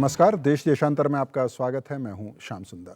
नमस्कार, देश देशांतर में आपका स्वागत है। मैं हूं श्याम सुंदर।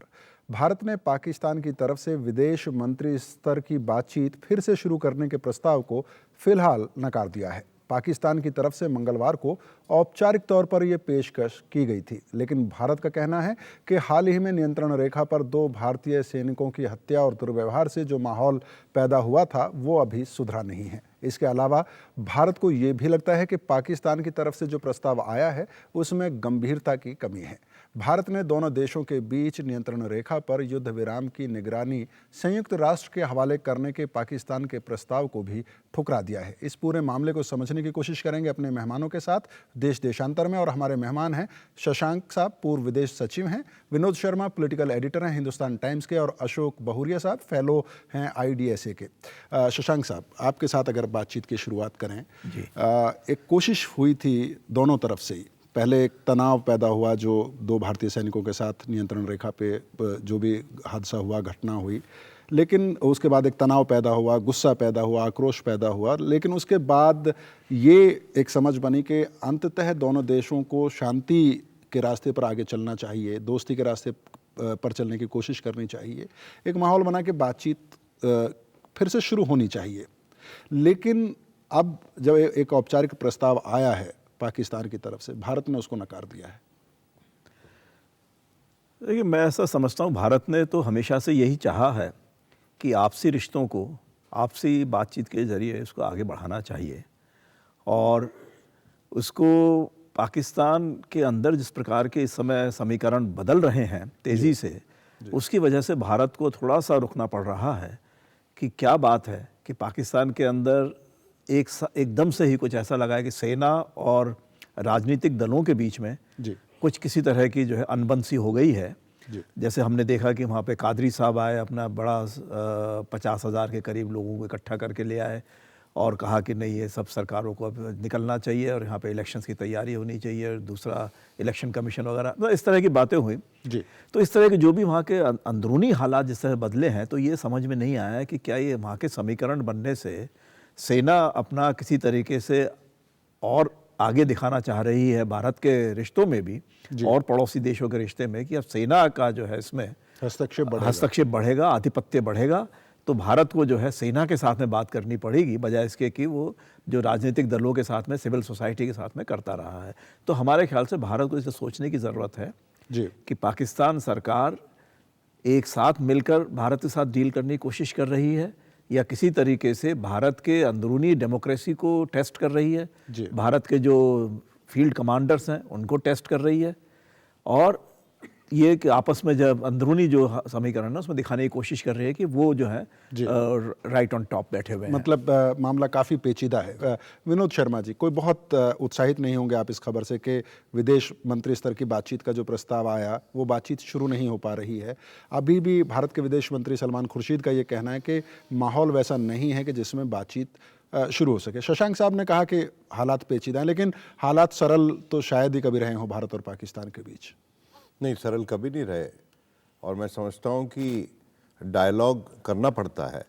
भारत ने पाकिस्तान की तरफ से विदेश मंत्री स्तर की बातचीत फिर से शुरू करने के प्रस्ताव को फिलहाल नकार दिया है। पाकिस्तान की तरफ से मंगलवार को औपचारिक तौर पर यह पेशकश की गई थी, लेकिन भारत का कहना है कि हाल ही में नियंत्रण रेखा पर 2 भारतीय सैनिकों की हत्या और दुर्व्यवहार से जो माहौल पैदा हुआ था वो अभी सुधरा नहीं है। इसके अलावा भारत को ये भी लगता है कि पाकिस्तान की तरफ से जो प्रस्ताव आया है उसमें गंभीरता की कमी है। भारत ने दोनों देशों के बीच नियंत्रण रेखा पर युद्ध विराम की निगरानी संयुक्त राष्ट्र के हवाले करने के पाकिस्तान के प्रस्ताव को भी ठुकरा दिया है। इस पूरे मामले को समझने की कोशिश करेंगे अपने मेहमानों के साथ देश देशांतर में, और हमारे मेहमान हैं शशांक साहब, पूर्व विदेश सचिव हैं, विनोद शर्मा पॉलिटिकल एडिटर हैं हिंदुस्तान टाइम्स के, और अशोक बहुरिया साहब फेलो हैं IDSA के। शशांक साहब, आपके साथ अगर बातचीत की शुरुआत करें, एक कोशिश हुई थी दोनों तरफ से ही। पहले एक तनाव पैदा हुआ जो 2 भारतीय सैनिकों के साथ नियंत्रण रेखा पे जो भी हादसा हुआ, घटना हुई, लेकिन उसके बाद एक तनाव पैदा हुआ, गुस्सा पैदा हुआ, आक्रोश पैदा हुआ, लेकिन उसके बाद ये एक समझ बनी कि अंततः दोनों देशों को शांति के रास्ते पर आगे चलना चाहिए, दोस्ती के रास्ते पर चलने की कोशिश करनी चाहिए। एक माहौल बना के बातचीत फिर से शुरू होनी चाहिए। लेकिन अब जब एक औपचारिक प्रस्ताव आया है पाकिस्तान की तरफ से, भारत ने उसको नकार दिया है। देखिए, मैं ऐसा समझता हूँ, भारत ने तो हमेशा से यही चाहा है कि आपसी रिश्तों को आपसी बातचीत के ज़रिए उसको आगे बढ़ाना चाहिए, और उसको पाकिस्तान के अंदर जिस प्रकार के इस समय समीकरण बदल रहे हैं तेज़ी से, उसकी वजह से भारत को थोड़ा सा रुकना पड़ रहा है कि क्या बात है कि पाकिस्तान के अंदर एकदम से ही कुछ ऐसा लगा है कि सेना और राजनीतिक दलों के बीच में कुछ किसी तरह की जो है अनबन सी हो गई है। जैसे हमने देखा कि वहाँ पे कादरी साहब आए, अपना बड़ा 50,000 के करीब लोगों को इकट्ठा करके ले आए और कहा कि नहीं, ये सब सरकारों को अब निकलना चाहिए और यहाँ पे इलेक्शंस की तैयारी होनी चाहिए, और दूसरा इलेक्शन कमीशन वगैरह, तो इस तरह की बातें हुई। तो इस तरह के जो भी वहाँ के अंदरूनी हालात जिस तरह बदले हैं, तो ये समझ में नहीं आया कि क्या ये वहाँ के समीकरण बनने से सेना अपना किसी तरीके से और आगे दिखाना चाह रही है भारत के रिश्तों में भी और पड़ोसी देशों के रिश्ते में, कि अब सेना का जो है इसमें हस्तक्षेप बढ़ेगा, आधिपत्य बढ़ेगा, तो भारत को जो है सेना के साथ में बात करनी पड़ेगी, बजाय इसके कि वो जो राजनीतिक दलों के साथ में, सिविल सोसाइटी के साथ में करता रहा है। तो हमारे ख्याल से भारत को इसे सोचने की ज़रूरत है कि पाकिस्तान सरकार एक साथ मिलकर भारत के साथ डील करने की कोशिश कर रही है, या किसी तरीके से भारत के अंदरूनी डेमोक्रेसी को टेस्ट कर रही है, भारत के जो फील्ड कमांडर्स हैं उनको टेस्ट कर रही है, और ये कि आपस में जब अंदरूनी जो समीकरण है उसमें दिखाने की कोशिश कर रही है कि वो जो है राइट ऑन टॉप बैठे हुए हैं। मतलब मामला काफ़ी पेचीदा है। विनोद शर्मा जी, कोई बहुत उत्साहित नहीं होंगे आप इस खबर से कि विदेश मंत्री स्तर की बातचीत का जो प्रस्ताव आया वो बातचीत शुरू नहीं हो पा रही है। अभी भी भारत के विदेश मंत्री सलमान खुर्शीद का ये कहना है कि माहौल वैसा नहीं है कि जिसमें बातचीत शुरू हो सके। शशांक साहब ने कहा कि हालात पेचीदा हैं, लेकिन हालात सरल तो शायद ही कभी रहे हों भारत और पाकिस्तान के बीच। नहीं, सरल कभी नहीं रहे, और मैं समझता हूँ कि डायलॉग करना पड़ता है।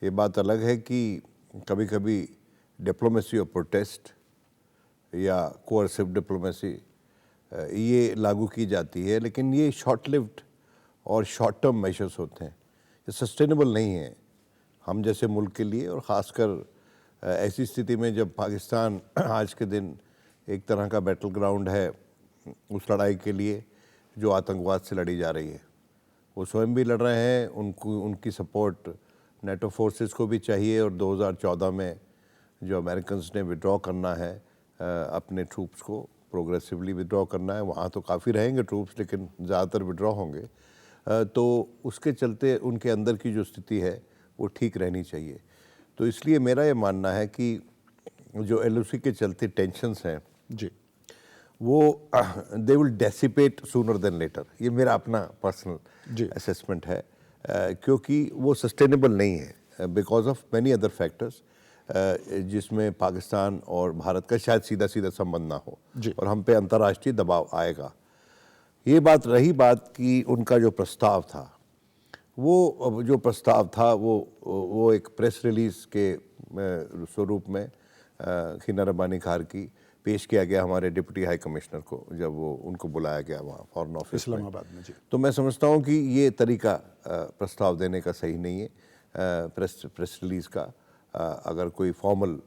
ये बात अलग है कि कभी कभी डिप्लोमेसी ऑफ प्रोटेस्ट या कोअर्सिव डिप्लोमेसी ये लागू की जाती है, लेकिन ये शॉर्ट लिव्ड और शॉर्ट टर्म मेजर्स होते हैं, ये सस्टेनेबल नहीं है हम जैसे मुल्क के लिए, और ख़ासकर ऐसी स्थिति में जब पाकिस्तान आज के दिन एक तरह का बैटल ग्राउंड है उस लड़ाई के लिए जो आतंकवाद से लड़ी जा रही है। वो स्वयं भी लड़ रहे हैं, उनकी सपोर्ट नेटो फोर्सेस को भी चाहिए, और 2014 में जो अमेरिकन्स ने विड्रॉ करना है अपने ट्रूप्स को प्रोग्रेसिवली विड्रॉ करना है, वहाँ तो काफ़ी रहेंगे ट्रूप्स, लेकिन ज़्यादातर विड्रॉ होंगे, तो उसके चलते उनके अंदर की जो स्थिति है वो ठीक रहनी चाहिए। तो इसलिए मेरा ये मानना है कि जो LOC के चलते टेंशन्स हैं वो they will dissipate sooner than later, ये मेरा अपना पर्सनल असेसमेंट है, क्योंकि वो सस्टेनेबल नहीं है because of many other factors, जिसमें पाकिस्तान और भारत का शायद सीधा संबंध ना हो और हम पे अंतर्राष्ट्रीय दबाव आएगा। ये बात रही बात कि उनका जो प्रस्ताव था, वो एक प्रेस रिलीज़ के स्वरूप में खीना रब्बानी खार की पेश किया गया हमारे डिप्टी हाई कमिश्नर को, जब वो उनको बुलाया गया वहाँ फॉरेन ऑफिस में। इस्लामाबाद में जी। तो मैं समझता हूँ कि ये तरीका प्रस्ताव देने का सही नहीं है, प्रेस रिलीज़ का। अगर कोई फॉर्मल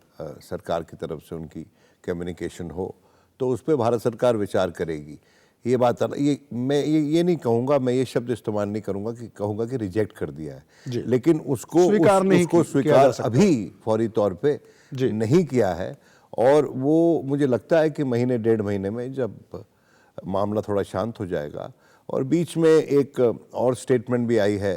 सरकार की तरफ से उनकी कम्युनिकेशन हो तो उस पर भारत सरकार विचार करेगी। ये बात मैं ये नहीं कहूँगा, मैं ये शब्द इस्तेमाल नहीं करूँगा कि कहूँगा कि रिजेक्ट कर दिया है, लेकिन उसको स्वीकार अभी फौरी तौर पे नहीं किया है। और वो मुझे लगता है कि महीने 1.5 महीने में जब मामला थोड़ा शांत हो जाएगा, और बीच में एक और स्टेटमेंट भी आई है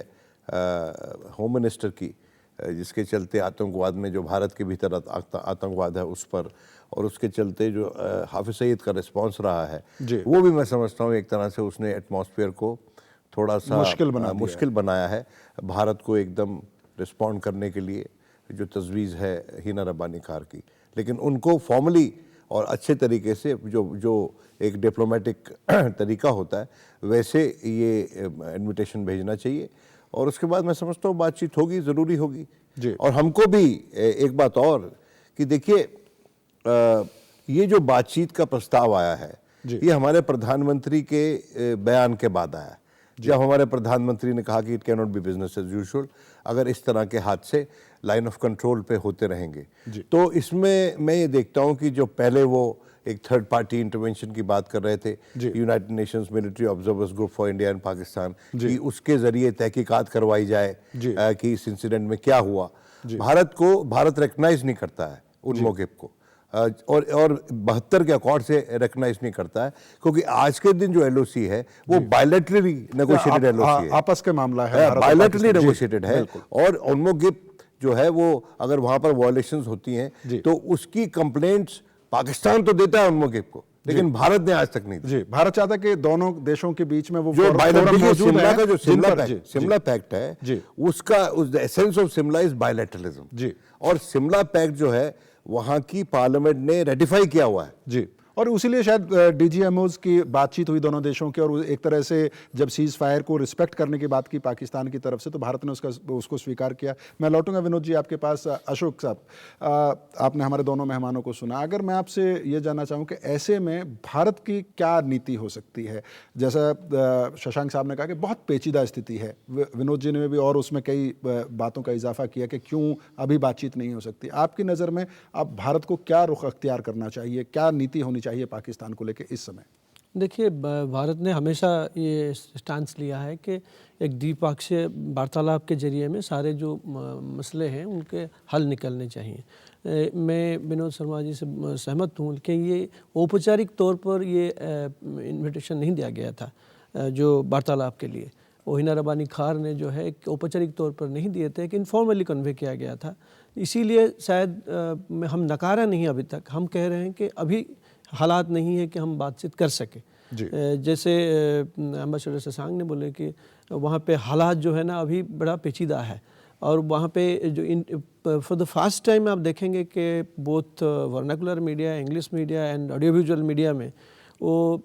होम मिनिस्टर की, जिसके चलते आतंकवाद में जो भारत के भीतर आतंकवाद है उस पर, और उसके चलते जो हाफिज सईद का रिस्पांस रहा है, वो भी मैं समझता हूँ एक तरह से उसने एटमॉस्फेयर को थोड़ा सा मुश्किल बनाया है भारत को एकदम रिस्पॉन्ड करने के लिए, जो तजवीज़ है हिना रब्बानी खार की। लेकिन उनको फॉर्मली और अच्छे तरीके से जो एक डिप्लोमेटिक तरीका होता है वैसे ये इनविटेशन भेजना चाहिए, और उसके बाद मैं समझता हूँ बातचीत होगी, ज़रूरी होगी। और हमको भी एक बात और कि देखिए, ये जो बातचीत का प्रस्ताव आया है ये हमारे प्रधानमंत्री के बयान के बाद आया है, जब हमारे प्रधानमंत्री ने कहा कि it can not be business as usual अगर इस तरह के हादसे लाइन ऑफ कंट्रोल पे होते रहेंगे। तो इसमें मैं ये देखता हूँ कि जो पहले वो एक थर्ड पार्टी इंटरवेंशन की बात कर रहे थे, United Nations military observers group for India and Pakistan, कि उसके जरिए तहकीकात करवाई जाए कि इस इंसिडेंट में क्या हुआ। भारत रिकग्नाइज नहीं करता है उन मौक़िफ़ को, और 72 के अकॉर्ड से रिकग्नाइज नहीं करता है, क्योंकि आज के दिन जो एलओसी है वो बायलैटरली नेगोशिएटेड एलओसी है, आपस के मामला है, बायलैटरली नेगोशिएटेड है। और उनमो जो है वो अगर वहां पर वायलेशंस होती हैं तो उसकी कंप्लेंट्स पाकिस्तान तो देता है उनमो को, लेकिन भारत ने आज तक नहीं दी। भारत चाहता है कि दोनों देशों के बीच में वो जो शिमला का जो शिमला पैक्ट है उसका the essence of Shimla is bilateralism, और शिमला पैक्ट जो है वहां की पार्लियामेंट ने रेटिफाई किया हुआ है और उसीलिए शायद डीजीएमओज की बातचीत हुई दोनों देशों की, और एक तरह से जब सीज फायर को रिस्पेक्ट करने की बात की पाकिस्तान की तरफ से तो भारत ने उसको स्वीकार किया। मैं लौटूंगा विनोद जी आपके पास। अशोक साहब, आपने हमारे दोनों मेहमानों को सुना, अगर मैं आपसे ये जानना चाहूँ कि ऐसे में भारत की क्या नीति हो सकती है? जैसा शशांक साहब ने कहा कि बहुत पेचीदा स्थिति है, विनोद जी ने भी और उसमें कई बातों का इजाफा किया कि क्यों अभी बातचीत नहीं हो सकती। आपकी नज़र में अब भारत को क्या रुख अख्तियार करना चाहिए, क्या नीति होनी चाहिए पाकिस्तान को लेकर इस समय? देखिए, भारत ने हमेशा ये स्टांस लिया है कि एक द्विपक्षीय वार्तालाप के जरिए में सारे जो मसले हैं उनके हल निकलने चाहिए। मैं विनोद शर्मा जी से सहमत हूँ कि ये औपचारिक तौर पर ये इन्विटेशन नहीं दिया गया था जो वार्तालाप के लिए। हिना रब्बानी खार ने जो है औपचारिक तौर पर नहीं दिए थे, कि इनफॉर्मली कन्वे किया गया था। इसीलिए शायद हम नकारा नहीं, अभी तक हम कह रहे हैं कि अभी हालात नहीं है कि हम बातचीत कर सके। जैसे एम्बेसडर शशांक ने बोले कि वहाँ पे हालात जो है ना अभी बड़ा पेचीदा है, और वहाँ पे जो फॉर द फर्स्ट टाइम आप देखेंगे कि both vernacular media, English media and audio visual media में वो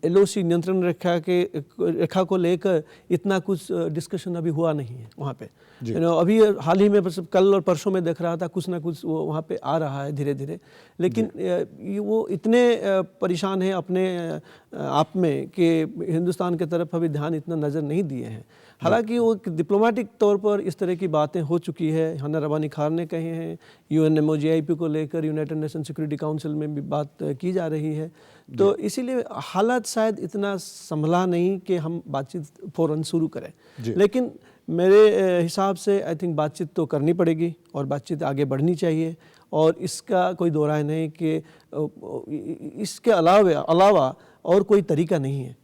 एलओसी नियंत्रण रेखा को लेकर इतना कुछ डिस्कशन अभी हुआ नहीं है वहाँ पे। अभी हाल ही में बस कल और परसों में देख रहा था कुछ ना कुछ वो वहाँ पे आ रहा है धीरे धीरे, लेकिन वो इतने परेशान है अपने आप में कि हिंदुस्तान की तरफ अभी ध्यान इतना नज़र नहीं दिए हैं। हालांकि वो डिप्लोमेटिक तौर पर इस तरह की बातें हो चुकी है, हिना रब्बानी खार ने कहे हैं, UNMOGIP को लेकर यूनाइटेड नेशन सिक्योरिटी काउंसिल में भी बात की जा रही है। तो इसीलिए हालात शायद इतना संभला नहीं कि हम बातचीत फ़ौरन शुरू करें, लेकिन मेरे हिसाब से आई थिंक बातचीत तो करनी पड़ेगी और बातचीत आगे बढ़नी चाहिए, और इसका कोई दो राय नहीं कि इसके अलावा और कोई तरीका नहीं है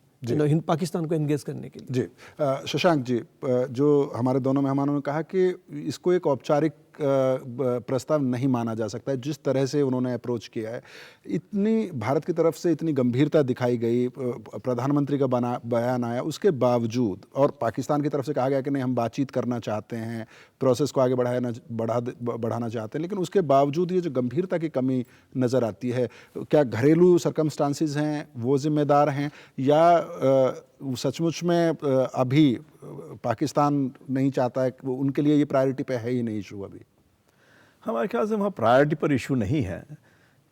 पाकिस्तान को एंगेज करने के लिए। शशांक जी, जो हमारे दोनों मेहमानों ने कहा कि इसको एक औपचारिक प्रस्ताव नहीं माना जा सकता है, जिस तरह से उन्होंने अप्रोच किया है, इतनी भारत की तरफ से इतनी गंभीरता दिखाई गई, प्रधानमंत्री का बयान आया, उसके बावजूद और पाकिस्तान की तरफ से कहा गया कि नहीं हम बातचीत करना चाहते हैं, प्रोसेस को आगे बढ़ाना चाहते हैं, लेकिन उसके बावजूद ये जो गंभीरता की कमी नज़र आती है, क्या घरेलू सर्कमस्टांसिस हैं वो जिम्मेदार हैं, या सचमुच में अभी पाकिस्तान नहीं चाहता है, उनके लिए ये प्रायोरिटी पे है ही नहीं इशू? अभी हमारे ख्याल से वहाँ प्रायोरिटी पर इशू नहीं है,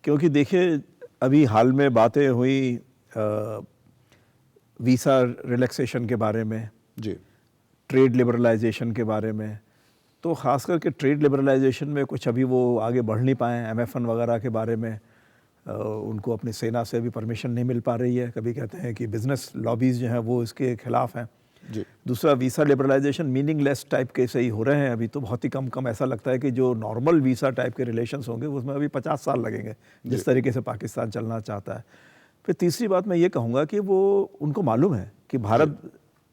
क्योंकि देखिए अभी हाल में बातें हुई वीज़ा रिलैक्सेशन के बारे में, जी ट्रेड लिबरलाइजेशन के बारे में, तो ख़ास करके ट्रेड लिबरलाइजेशन में कुछ अभी वो आगे बढ़ नहीं पाए। MFN वगैरह के बारे में उनको अपनी सेना से भी परमिशन नहीं मिल पा रही है। कभी कहते हैं कि बिज़नेस लॉबीज़ जो हैं वो इसके ख़िलाफ़ हैं। जी दूसरा, वीज़ा लिबरलाइजेशन मीनिंगलेस टाइप के सही हो रहे हैं अभी, तो बहुत ही कम ऐसा लगता है कि जो नॉर्मल वीज़ा टाइप के रिलेशंस होंगे उसमें अभी 50 साल लगेंगे, जिस तरीके से पाकिस्तान चलना चाहता है। फिर तीसरी बात मैं ये कहूँगा कि वो उनको मालूम है कि भारत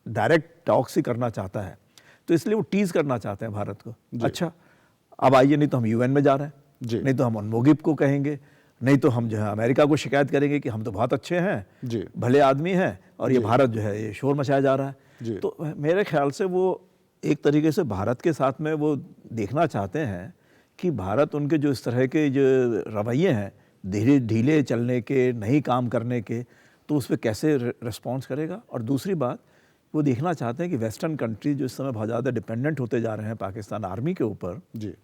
डायरेक्ट टॉक्स ही करना चाहता है, तो इसलिए वो टीज़ करना चाहते हैं भारत को। अच्छा, अब आइए, नहीं तो हम UN में जा रहे जी। हैं, नहीं तो हम UNMOGIP को कहेंगे, नहीं तो हम जो है अमेरिका को शिकायत करेंगे कि हम तो बहुत अच्छे हैं, जी भले आदमी हैं, और ये भारत जो है ये शोर मचाया जा रहा जी। है। तो मेरे ख्याल से वो एक तरीके से भारत के साथ में वो देखना चाहते हैं कि भारत उनके जो इस तरह के जो रवैये हैं, धीरे ढीले चलने के, नहीं काम करने के, तो उस पर कैसे रिस्पॉन्स करेगा। और दूसरी बात, वो देखना चाहते हैं कि वेस्टर्न कंट्रीज जो इस समय बहुत ज़्यादा डिपेंडेंट होते जा रहे हैं पाकिस्तान आर्मी के ऊपर, जी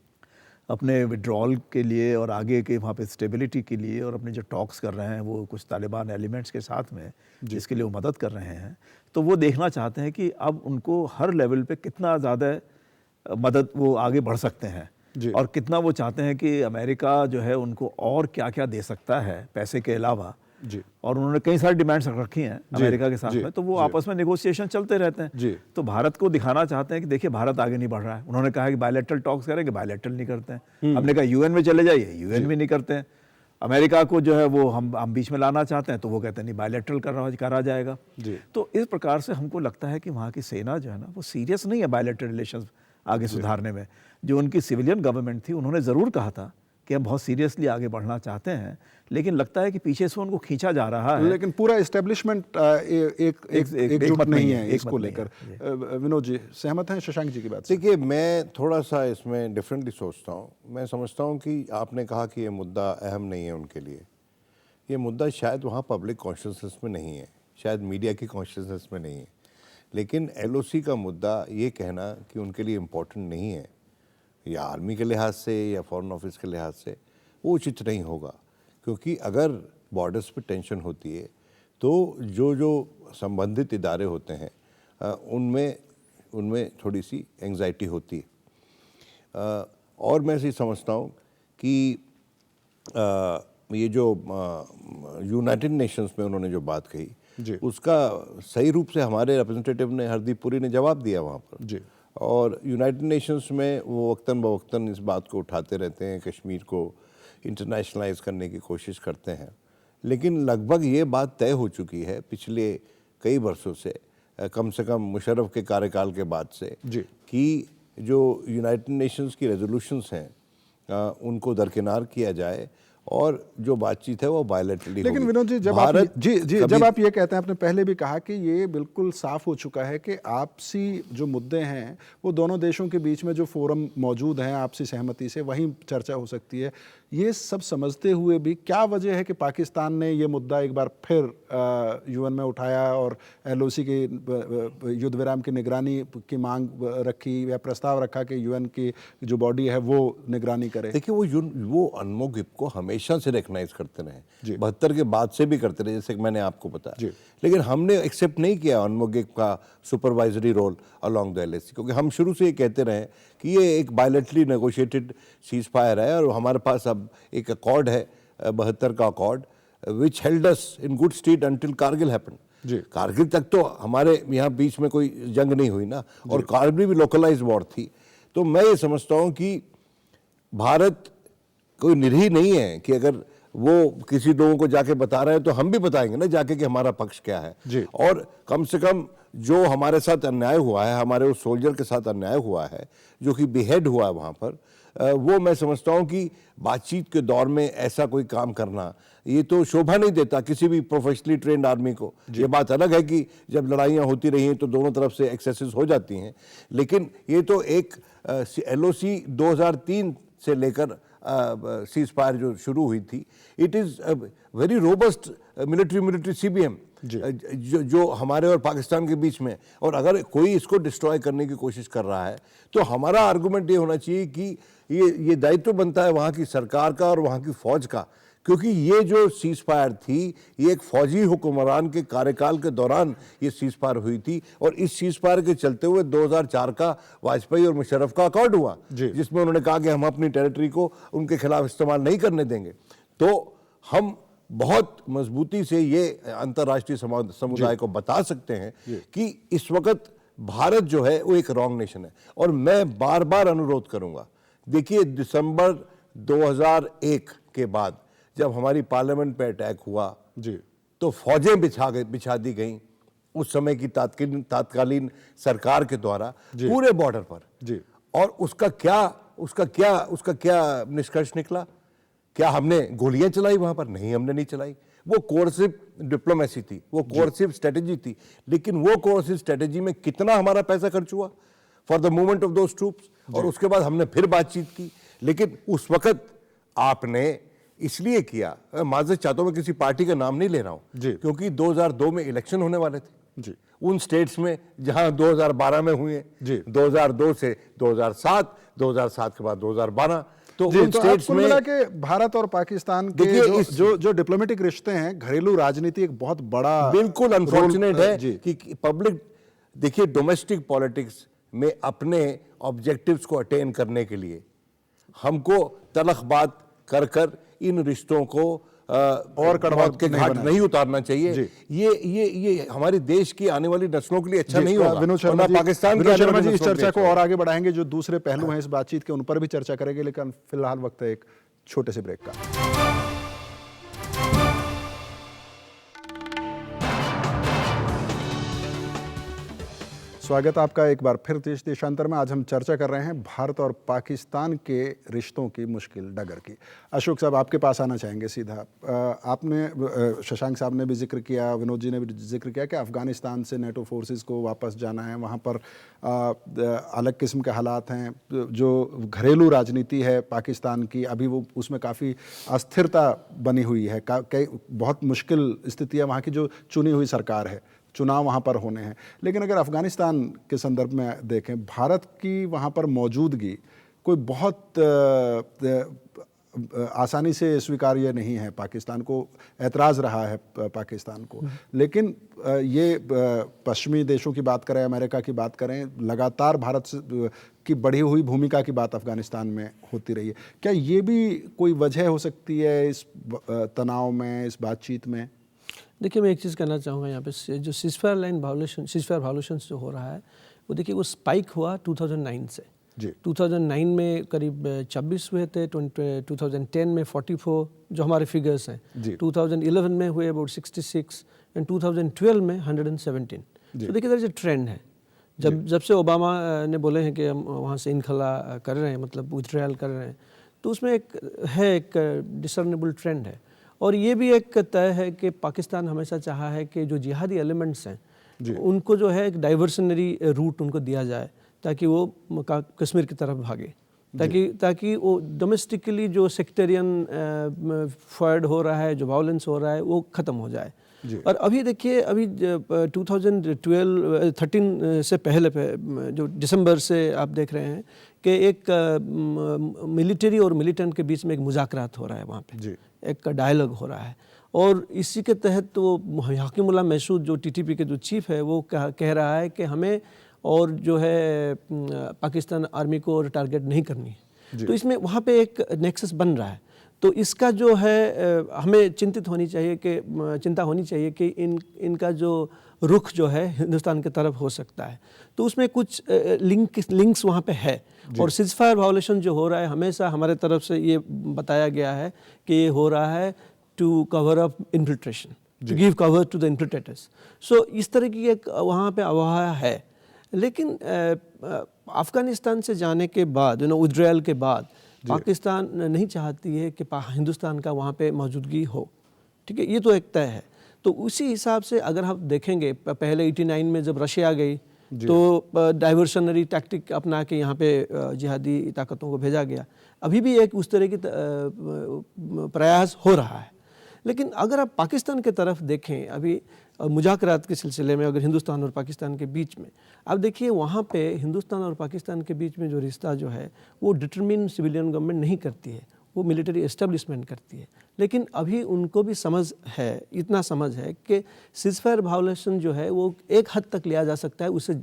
अपने विड्रॉल के लिए और आगे के वहाँ पे स्टेबिलिटी के लिए, और अपने जो टॉक्स कर रहे हैं वो कुछ तालिबान एलिमेंट्स के साथ में, जिसके लिए वो मदद कर रहे हैं, तो वो देखना चाहते हैं कि अब उनको हर लेवल पे कितना ज़्यादा मदद वो आगे बढ़ सकते हैं, जी। और कितना वो चाहते हैं कि अमेरिका जो है उनको और क्या क्या दे सकता है पैसे के अलावा। जी और उन्होंने कई सारी डिमांड्स रखी हैं अमेरिका के साथ जी, में, तो वो जी। आपस में नेगोशिएशन चलते रहते हैं। जी। तो भारत को दिखाना चाहते हैं कि देखिए भारत आगे नहीं बढ़ रहा है। उन्होंने कहा कि बायलैटरल टॉक्स करेंगे, बायलैटरल नहीं करते हैं। हमने कहा UN में चले जाइए, UN भी नहीं करते हैं। अमेरिका को जो है वो हम बीच में लाना चाहते हैं, तो वो कहते हैं नहीं, बायलैटरल करा जाएगा। जी। तो इस प्रकार से हमको लगता है कि वहाँ की सेना जो है ना वो सीरियस नहीं है बायलैटरल रिलेशंस आगे सुधारने में। जो उनकी सिविलियन गवर्नमेंट थी, उन्होंने ज़रूर कहा था कि हम बहुत सीरियसली आगे बढ़ना चाहते हैं, लेकिन लगता है कि पीछे से उनको खींचा जा रहा है। लेकिन पूरा एस्टेब्लिशमेंट एकजुट नहीं है इसको लेकर। विनोद जी सहमत हैं शशांक जी की बात से? देखिए, मैं थोड़ा सा इसमें डिफरेंटली सोचता हूँ। मैं समझता हूँ कि आपने कहा कि ये मुद्दा अहम नहीं है उनके लिए। ये मुद्दा शायद वहाँ पब्लिक कॉन्शियसनेस में नहीं है, शायद मीडिया की कॉन्शियसनेस में नहीं है, लेकिन LOC का मुद्दा ये कहना कि उनके लिए इम्पोर्टेंट नहीं है, या आर्मी के लिहाज से या फॉरेन ऑफिस के लिहाज से, वो उचित नहीं होगा। क्योंकि अगर बॉर्डर्स पे टेंशन होती है तो जो संबंधित इदारे होते हैं उनमें थोड़ी सी एंग्जाइटी होती है। और मैं ऐसे समझता हूँ कि ये जो यूनाइटेड नेशंस में उन्होंने जो बात कही, उसका सही रूप से हमारे रिप्रेजेंटेटिव ने, हरदीप पुरी ने जवाब दिया वहाँ पर जी। और यूनाइटेड नेशंस में वो वक्तन बवक्तन इस बात को उठाते रहते हैं, कश्मीर को इंटरनेशनलाइज करने की कोशिश करते हैं। लेकिन लगभग ये बात तय हो चुकी है पिछले कई वर्षों से कम मुशर्रफ के कार्यकाल के बाद से, कि जो यूनाइटेड नेशंस की रेजोल्यूशंस हैं उनको दरकिनार किया जाए और जो बातचीत है वो बायलैटरली। लेकिन विनोद जी, जब आप ये कहते हैं, आपने पहले भी कहा कि ये बिल्कुल साफ हो चुका है कि आपसी जो मुद्दे हैं वो दोनों देशों के बीच में जो फोरम मौजूद हैं आपसी सहमति से वहीं चर्चा हो सकती है। ये सब समझते हुए भी क्या वजह है कि पाकिस्तान ने ये मुद्दा एक बार फिर UN में उठाया और LOC के युद्ध विराम की निगरानी की मांग रखी या प्रस्ताव रखा कि UN की जो बॉडी है वो निगरानी करे? देखिए, वो UNMOGIP को हमेशा से रिकग्नाइज करते रहे, 72 के बाद से भी करते रहे, जैसे मैंने आपको बताया। लेकिन हमने एक्सेप्ट नहीं किया UNMOGIP का supervisory role along the LAC, क्योंकि हम शुरू से ये कहते रहे कि ये एक बायलैटरली नेगोशिएटेड सीज फायर है और हमारे पास अब एक अकॉर्ड है 72 का accord, which held us in good state until Kargil happened. Kargil तक तो हमारे यहाँ बीच में कोई जंग नहीं हुई ना, और कारगिल भी लोकलाइज वॉर थी। तो मैं ये समझता हूँ कि भारत कोई निरीह नहीं है कि अगर वो किसी लोगों को जाके बता रहे हैं तो हम भी बताएंगे ना जाके कि हमारा पक्ष क्या है। और कम से कम जो हमारे साथ अन्याय हुआ है, हमारे उस सोल्जर के साथ अन्याय हुआ है जो कि बेहेड हुआ है वहाँ पर, वो मैं समझता हूँ कि बातचीत के दौर में ऐसा कोई काम करना ये तो शोभा नहीं देता किसी भी प्रोफेशनली ट्रेंड आर्मी को। ये बात अलग है कि जब लड़ाइयाँ होती रही हैं तो दोनों तरफ से एक्सेसेस हो जाती हैं, लेकिन ये तो एक LOC 2003 से लेकर सीज फायर जो शुरू हुई थी, it is very robust military CBM जो हमारे और पाकिस्तान के बीच में। और अगर कोई इसको डिस्ट्रॉय करने की कोशिश कर रहा है तो हमारा आर्गुमेंट ये होना चाहिए कि ये दायित्व बनता है वहाँ की सरकार का और वहाँ की फौज का क्योंकि ये जो सीज फायर थी ये एक फौजी हुक्मरान के कार्यकाल के दौरान ये सीज फायर हुई थी, और इस सीज फायर के चलते हुए 2004 का वाजपेयी और मुशर्रफ का अकॉर्ड हुआ, जिसमें उन्होंने कहा कि हम अपनी टेरिटरी को उनके खिलाफ इस्तेमाल नहीं करने देंगे। तो हम बहुत मजबूती से ये अंतर्राष्ट्रीय समुदाय को बता सकते हैं कि इस वक्त भारत जो है वो एक रॉन्ग नेशन है। और मैं बार बार अनुरोध करूंगा, देखिए दिसंबर 2001 के बाद जब हमारी पार्लियामेंट पे अटैक हुआ तो फौजें बिछा दी गईं उस समय की तात्कालीन सरकार के द्वारा पूरे बॉर्डर पर। और उसका क्या निष्कर्ष निकला? क्या हमने गोलियां चलाई वहां पर? नहीं, हमने नहीं चलाई। वो कोर्सिव डिप्लोमेसी थी, वो कोर्सिव स्ट्रेटेजी थी, लेकिन वो कोर्सिव स्ट्रेटेजी में कितना हमारा पैसा खर्च हुआ for the movement of those troops, और उसके बाद हमने फिर बातचीत की। लेकिन उस वक्त आपने इसलिए किया, माजरत चाहता हूं, मैं किसी पार्टी का नाम नहीं ले रहा हूं, क्योंकि 2002 में इलेक्शन होने वाले थे उन स्टेट्स में जहां 2012 में हुए, 2002 से 2007, 2007 के बाद 2012, तो उन स्टेट्स में मिला कि भारत और पाकिस्तान के जो डिप्लोमेटिक रिश्ते हैं, घरेलू राजनीति एक बहुत बड़ा बिल्कुल अनफॉर्चुनेट है कि पब्लिक, देखिए डोमेस्टिक पॉलिटिक्स में अपने ऑब्जेक्टिव्स को अटेन करने के लिए हमको तलख बात कर इन रिश्तों को और कड़वा के घाट नहीं उतारना चाहिए। ये हमारे देश की आने वाली नस्लों के लिए अच्छा नहीं होगा। विनोद शर्मा जी इस चर्चा को और आगे बढ़ाएंगे, जो दूसरे पहलू हैं इस बातचीत के उन पर भी चर्चा करेंगे, लेकिन फिलहाल वक्त है एक छोटे से ब्रेक का। स्वागत आपका एक बार फिर देश देशांतर में। आज हम चर्चा कर रहे हैं भारत और पाकिस्तान के रिश्तों की मुश्किल डगर की। अशोक साहब, आपके पास आना चाहेंगे सीधा। आपने, शशांक साहब ने भी जिक्र किया, विनोद जी ने भी जिक्र किया कि अफ़गानिस्तान से नेटो फोर्सेस को वापस जाना है, वहाँ पर अलग किस्म के हालात हैं। जो घरेलू राजनीति है पाकिस्तान की, अभी वो उसमें काफ़ी अस्थिरता बनी हुई है, कई बहुत मुश्किल स्थिति है। वहाँ की जो चुनी हुई सरकार है, चुनाव वहाँ पर होने हैं। लेकिन अगर अफ़गानिस्तान के संदर्भ में देखें, भारत की वहाँ पर मौजूदगी कोई बहुत आसानी से स्वीकार्य नहीं है। पाकिस्तान को ऐतराज़ रहा है पाकिस्तान को, लेकिन ये पश्चिमी देशों की बात करें, अमेरिका की बात करें, लगातार भारत की बढ़ी हुई भूमिका की बात अफ़गानिस्तान में होती रही है। क्या ये भी कोई वजह हो सकती है इस तनाव में, इस बातचीत में? देखिए, मैं एक चीज़ कहना चाहूँगा यहाँ पे, जो सीज़फायर वायलेशंस जो हो रहा है, वो देखिए वो स्पाइक हुआ 2009 से। 2009 में करीब 26 हुए थे, 2010 में 44 जो हमारे फिगर्स हैं, 2011 में हुए अबाउट 66 एंड 2012 में 117। तो देखिए देयर इज अ ट्रेंड है। जब से ओबामा ने बोले हैं कि हम वहाँ से इनखला कर रहे हैं, मतलब विथड्रॉल कर रहे हैं, तो उसमें एक डिसर्नेबल ट्रेंड है। और ये भी एक तय है कि पाकिस्तान हमेशा चाहा है कि जो जिहादी एलिमेंट्स हैं उनको जो है एक डाइवर्सनरी रूट उनको दिया जाए, ताकि वो कश्मीर की तरफ भागे, ताकि वो डोमेस्टिकली जो सेक्टेरियन फर्ड हो रहा है, जो वायलेंस हो रहा है, वो ख़त्म हो जाए। और अभी देखिए, अभी 2013 से पहले जो दिसंबर से आप देख रहे हैं कि एक मिलिट्री और मिलिटेंट के बीच में एक मुज़ाकरात हो रहा है, वहाँ पे एक डायलॉग हो रहा है। और इसी के तहत तो हकीमुल्लाह महसूद जो टीटीपी के जो चीफ है, वो कह रहा है कि हमें और जो है पाकिस्तान आर्मी को और टारगेट नहीं करनी है। तो इसमें वहाँ पे एक नेक्सस बन रहा है। तो इसका जो है हमें चिंता होनी चाहिए कि इनका जो रुख जो है हिंदुस्तान की तरफ हो सकता है। तो उसमें कुछ लिंक्स वहाँ पे है। और सीज़फायर वायलेशन जो हो रहा है, हमेशा हमारे तरफ से ये बताया गया है कि ये हो रहा है to cover up infiltration, to give cover to the infiltrators. So इस तरह की एक वहाँ पे आवाज़ है। लेकिन अफ़गानिस्तान से जाने के बाद, विथड्रॉल के बाद, पाकिस्तान नहीं चाहती है कि हिंदुस्तान का वहाँ पे मौजूदगी हो। ठीक है, ये तो एक तय है। तो उसी हिसाब से अगर हम देखेंगे, पहले 89 में जब रशिया गई तो डाइवर्शनरी टैक्टिक अपना के यहाँ पे जिहादी ताकतों को भेजा गया। अभी भी एक उस तरह की प्रयास हो रहा है। लेकिन अगर आप पाकिस्तान के तरफ देखें, अभी मुज़ाकरात के सिलसिले में अगर हिंदुस्तान और पाकिस्तान के बीच में, अब देखिए वहाँ पे हिंदुस्तान और पाकिस्तान के बीच में जो रिश्ता जो है वो डिटरमिन सिविलियन गवर्नमेंट नहीं करती है। वो मिलिट्री एस्टेब्लिशमेंट करती है। लेकिन अभी उनको भी समझ है, इतना समझ है कि सीज़फायर वायोलेशन जो है वो एक हद तक लिया जा सकता है, उससे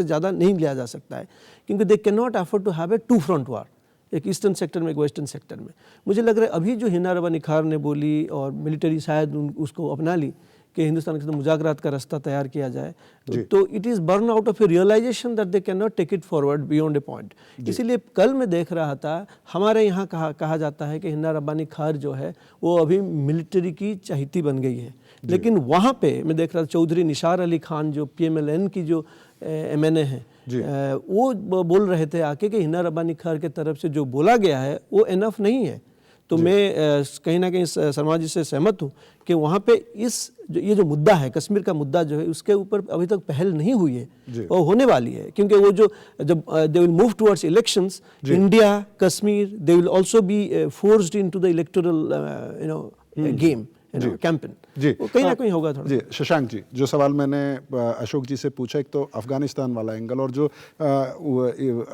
ज़्यादा नहीं लिया जा सकता है, क्योंकि they can not afford to have a two front war, एक ईस्टर्न सेक्टर में एक वेस्टर्न सेक्टर में। मुझे लग रहा है अभी जो हिना रब्बानी खार ने बोली और मिलिट्री शायद उसको अपना ली कि हिंदुस्तान के साथ मुज़ाकरात का रास्ता तैयार किया जाए, तो it is burn out of a realisation that they can not take it forward beyond a point. इसीलिए कल मैं देख रहा था, हमारे यहाँ कहा जाता है कि हिना रब्बानी खार जो है वो अभी मिलिट्री की चहेती बन गई है, लेकिन वहाँ पे मैं देख रहा था चौधरी निसार अली खान जो PMLN की जो MNA हैं, वो बोल रहे थे आके कि हिना रब्बानी खार के तरफ से जो बोला गया है वो इनफ नहीं है। तो मैं कहीं ना कहीं शर्मा जी से सहमत हूँ कि वहाँ पे ये जो मुद्दा है, कश्मीर का मुद्दा जो है, उसके ऊपर अभी तक पहल नहीं हुई है और होने वाली है, क्योंकि वो जब they will move towards elections, India, Kashmir, they will also be forced into the electoral game campaign. वो कहीं ना कहीं होगा थोड़ा। जी शशांक जी, जो सवाल मैंने अशोक जी से पूछा, एक तो अफगानिस्तान वाला एंगल, और जो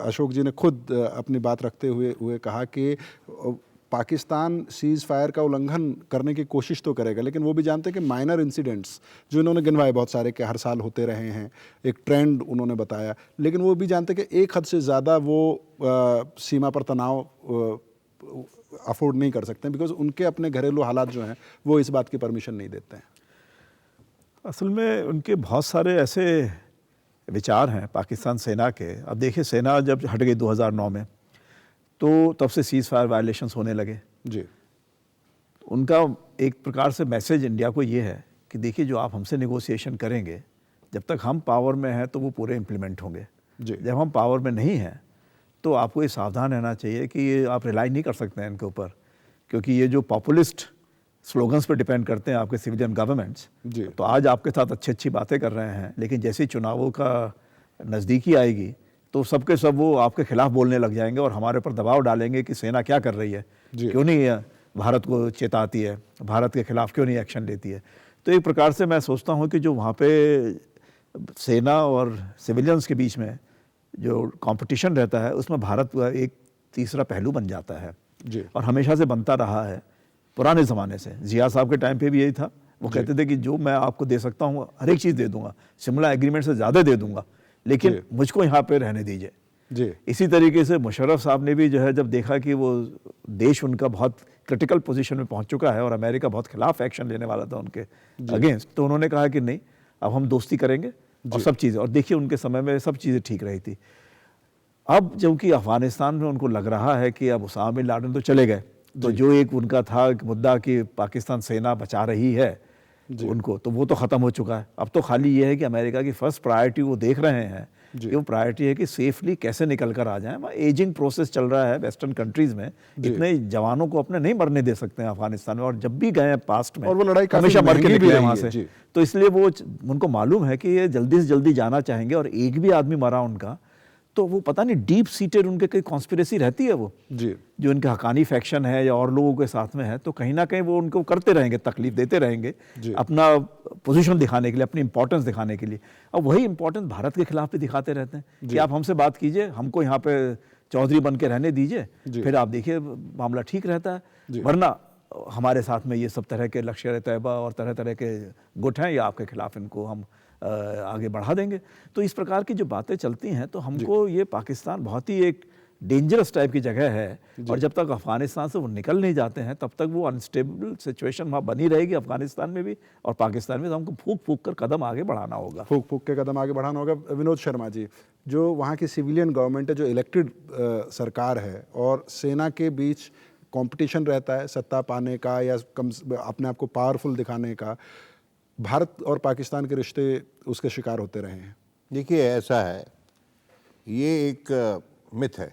अशोक जी ने खुद अपनी बात रखते हुए कहा कि पाकिस्तान सीज़ फायर का उल्लंघन करने की कोशिश तो करेगा, लेकिन वो भी जानते हैं कि माइनर इंसिडेंट्स जो इन्होंने गिनवाए बहुत सारे के हर साल होते रहे हैं, एक ट्रेंड उन्होंने बताया, लेकिन वो भी जानते हैं कि एक हद से ज़्यादा वो सीमा पर तनाव अफोर्ड नहीं कर सकते हैं, बिकॉज उनके अपने घरेलू हालात जो हैं वो इस बात की परमिशन नहीं देते हैं। असल में उनके बहुत सारे ऐसे विचार हैं पाकिस्तान सेना के। अब देखिए, सेना जब हट गई 2009 में, तो तब से सीज़ फायर वायलेशंस होने लगे जी। उनका एक प्रकार से मैसेज इंडिया को ये है कि देखिए, जो आप हमसे नेगोशिएशन करेंगे, जब तक हम पावर में हैं तो वो पूरे इम्प्लीमेंट होंगे, जब हम पावर में नहीं हैं तो आपको ये सावधान रहना चाहिए कि ये आप रिलाई नहीं कर सकते हैं इनके ऊपर, क्योंकि ये जो पॉपुलिस्ट स्लोगन्स पे डिपेंड करते हैं आपके सिविलियन गवर्नमेंट्स, तो आज आपके साथ अच्छी बातें कर रहे हैं, लेकिन जैसे ही चुनावों का नज़दीकी आएगी तो सबके सब वो आपके खिलाफ बोलने लग जाएंगे और हमारे ऊपर दबाव डालेंगे कि सेना क्या कर रही है, क्यों नहीं भारत को चेताती है, भारत के खिलाफ क्यों नहीं एक्शन लेती है। तो एक प्रकार से मैं सोचता हूँ कि जो वहाँ पे सेना और सिविलियंस के बीच में जो कंपटीशन रहता है, उसमें भारत एक तीसरा पहलू बन जाता है और हमेशा से बनता रहा है, पुराने ज़माने से। जिया साहब के टाइम पे भी यही था, वो कहते थे कि जो मैं आपको दे सकता हूँ हर एक चीज़ दे दूंगा, शिमला एग्रीमेंट से ज़्यादा दे दूंगा, लेकिन मुझको यहाँ पे रहने दीजिए। इसी तरीके से मुशर्रफ साहब ने भी जो है, जब देखा कि वो देश उनका बहुत क्रिटिकल पोजीशन में पहुँच चुका है और अमेरिका बहुत खिलाफ एक्शन लेने वाला था उनके अगेंस्ट, तो उन्होंने कहा कि नहीं, अब हम दोस्ती करेंगे और सब चीज़ें, और देखिए उनके समय में सब चीज़ें ठीक रही थी। अब जबकि अफगानिस्तान में उनको लग रहा है कि अब उसामा बिन लादेन तो चले गए, तो जो एक उनका था मुद्दा कि पाकिस्तान सेना बचा रही है उनको, तो वो तो ख़त्म हो चुका है। अब तो खाली ये है कि अमेरिका की फर्स्ट प्रायोरिटी वो देख रहे हैं कि वो प्रायोरिटी है कि सेफली कैसे निकल कर आ जाएं। एजिंग प्रोसेस चल रहा है वेस्टर्न कंट्रीज़ में, इतने जवानों को अपने नहीं मरने दे सकते हैं अफगानिस्तान में, और जब भी गए पास्ट में और वो लड़ाई हमेशा मर के निकले वहाँ से, जी। तो इसलिए वो उनको मालूम है कि ये जल्दी से जल्दी जाना चाहेंगे, और एक भी आदमी मरा उनका तो वो पता नहीं डीप सीटेड उनके कोई कॉन्स्पिरेसी रहती है, वो जो इनके हकानी फैक्शन है या और लोगों के साथ में है, तो कहीं ना कहीं वो उनको करते रहेंगे, तकलीफ देते रहेंगे अपना पोजीशन दिखाने के लिए, अपनी इंपॉर्टेंस दिखाने के लिए। अब वही इंपॉर्टेंस भारत के खिलाफ भी दिखाते रहते हैं कि आप हमसे बात कीजिए, हमको यहाँ पे चौधरी बन के रहने दीजिए, फिर आप देखिए मामला ठीक रहता है, वरना हमारे साथ में ये सब तरह के लश्कर तैयबा और तरह तरह के गुट हैं, या आपके खिलाफ इनको हम आगे बढ़ा देंगे। तो इस प्रकार की जो बातें चलती हैं, तो हमको ये पाकिस्तान बहुत ही एक डेंजरस टाइप की जगह है, और जब तक अफगानिस्तान से वो निकल नहीं जाते हैं तब तक वो अनस्टेबल सिचुएशन वहाँ बनी रहेगी, अफगानिस्तान में भी और पाकिस्तान में। तो हमको फूक फूक कर कदम आगे बढ़ाना होगा, फूक फूक के कदम आगे बढ़ाना होगा। विनोद शर्मा जी, जो वहाँ की सिविलियन गवर्नमेंट है, जो इलेक्टेड सरकार है, और सेना के बीच कॉम्पिटिशन रहता है सत्ता पाने का या अपने आप को पावरफुल दिखाने का, भारत और पाकिस्तान के रिश्ते उसके शिकार होते रहे हैं। देखिए, ऐसा है, ये एक मिथ है,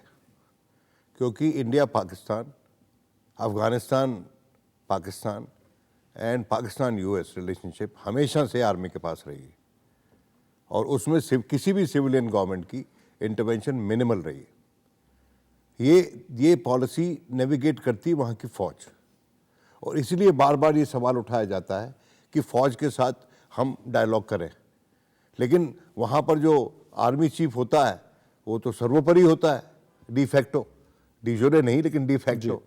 क्योंकि India Pakistan, Afghanistan Pakistan and Pakistan US relationship हमेशा से आर्मी के पास रही है, और उसमें किसी भी सिविलियन गवर्नमेंट की इंटरवेंशन मिनिमल रही है। ये पॉलिसी नेविगेट करती है वहाँ की फ़ौज, और इसलिए बार बार ये सवाल उठाया जाता है कि फ़ौज के साथ हम डायलॉग करें, लेकिन वहाँ पर जो आर्मी चीफ होता है वो तो सर्वोपरि होता है, डी फैक्टो, डिजोरे नहीं लेकिन डी फैक्टो।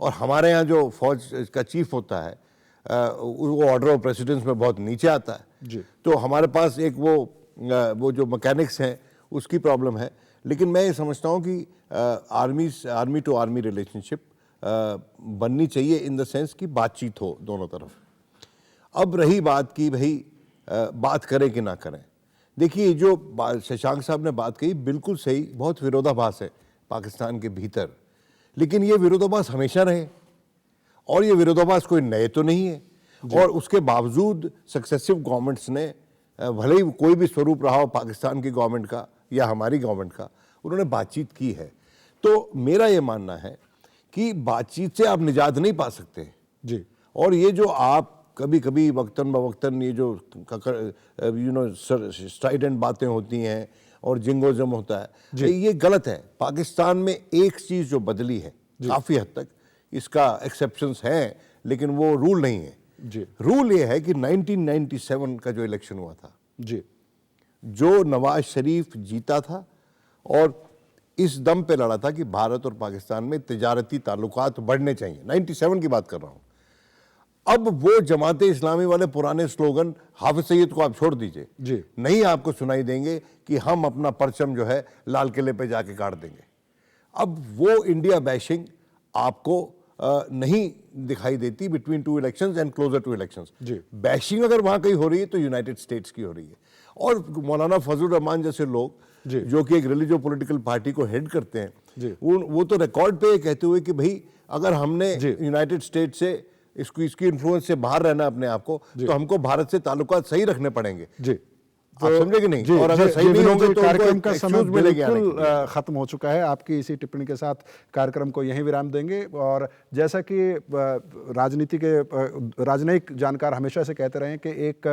और हमारे यहाँ जो फौज का चीफ होता है वो ऑर्डर ऑफ प्रेसिडेंस में बहुत नीचे आता है। जी। तो हमारे पास एक वो जो मैकेनिक्स हैं उसकी प्रॉब्लम है। लेकिन मैं ये समझता हूँ कि आर्मी टू आर्मी रिलेशनशिप बननी चाहिए इन द सेंस कि बातचीत हो दोनों तरफ। अब रही बात कि भाई बात करें कि ना करें, देखिए जो शशांक साहब ने बात कही बिल्कुल सही, बहुत विरोधाभास है पाकिस्तान के भीतर, लेकिन ये विरोधाभास हमेशा रहे और ये विरोधाभास कोई नए तो नहीं है। और उसके बावजूद सक्सेसिव गवर्नमेंट्स ने भले ही कोई भी स्वरूप रहा हो पाकिस्तान की गवर्नमेंट का या हमारी गवर्नमेंट का, उन्होंने बातचीत की है। तो मेरा ये मानना है कि बातचीत से आप निजात नहीं पा सकते जी। और ये जो आप कभी कभी वक्तन बवक्तन ये जो स्ट्राइडेंट बातें होती हैं और जिंगोजम होता है, ये गलत है। पाकिस्तान में एक चीज़ जो बदली है काफ़ी हद तक, इसका एक्सेप्शंस हैं लेकिन वो रूल नहीं है। जी। रूल ये है कि 1997 का जो इलेक्शन हुआ था, जी। जो नवाज शरीफ जीता था और इस दम पे लड़ा था कि भारत और पाकिस्तान में तिजारती ताल्लुकात बढ़ने चाहिए, 97 की बात कर रहा हूँ। अब वो जमाते इस्लामी वाले पुराने स्लोगन हाफिज सईद को आप छोड़ दीजिए, जी। नहीं आपको सुनाई देंगे कि हम अपना परचम जो है लाल किले पे जाके काट देंगे। अब वो इंडिया बैशिंग आपको नहीं दिखाई देती between two elections and closer to elections. जी। बैशिंग अगर वहां कहीं हो रही है तो यूनाइटेड स्टेट्स की हो रही है। और मौलाना फजल रहमान जैसे लोग जी। जो कि एक रिलीजियो पॉलिटिकल पार्टी को हेड करते हैं, जी। वो तो रिकॉर्ड पे कहते हुए कि भाई अगर हमने जी। यूनाइटेड स्टेट से इसकी इन्फ्लुएंस से बाहर रहना अपने आप को, तो हमको भारत से ताल्लुकात सही रखने पड़ेंगे। जी। आप समझे कि नहीं? जी, और अगर जी, सही जी, नहीं होंगे तो कार्यक्रम उनको का एक समय excuse मिलेगी आने के बिल्कुल लिए। खत्म हो चुका है। आपकी इसी टिप्पणी के साथ कार्यक्रम को यहीं विराम देंगे। और जैसा कि राजनीति के राजनयिक जानकार हमेशा से कहते रहे हैं कि एक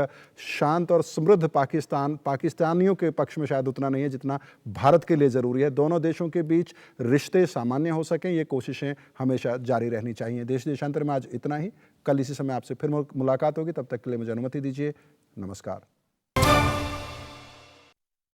शांत और समृद्ध पाकिस्तान पाकिस्तानियों के पक्ष में शायद उतना नहीं है जितना भारत के लिए ज़रूरी है। दोनों देशों के बीच रिश्ते सामान्य हो सकें, ये कोशिशें हमेशा जारी रहनी चाहिए। देश देशांतर में आज इतना ही। कल इसी समय आपसे फिर मुलाकात होगी, तब तक के लिए मुझे अनुमति दीजिए। नमस्कार।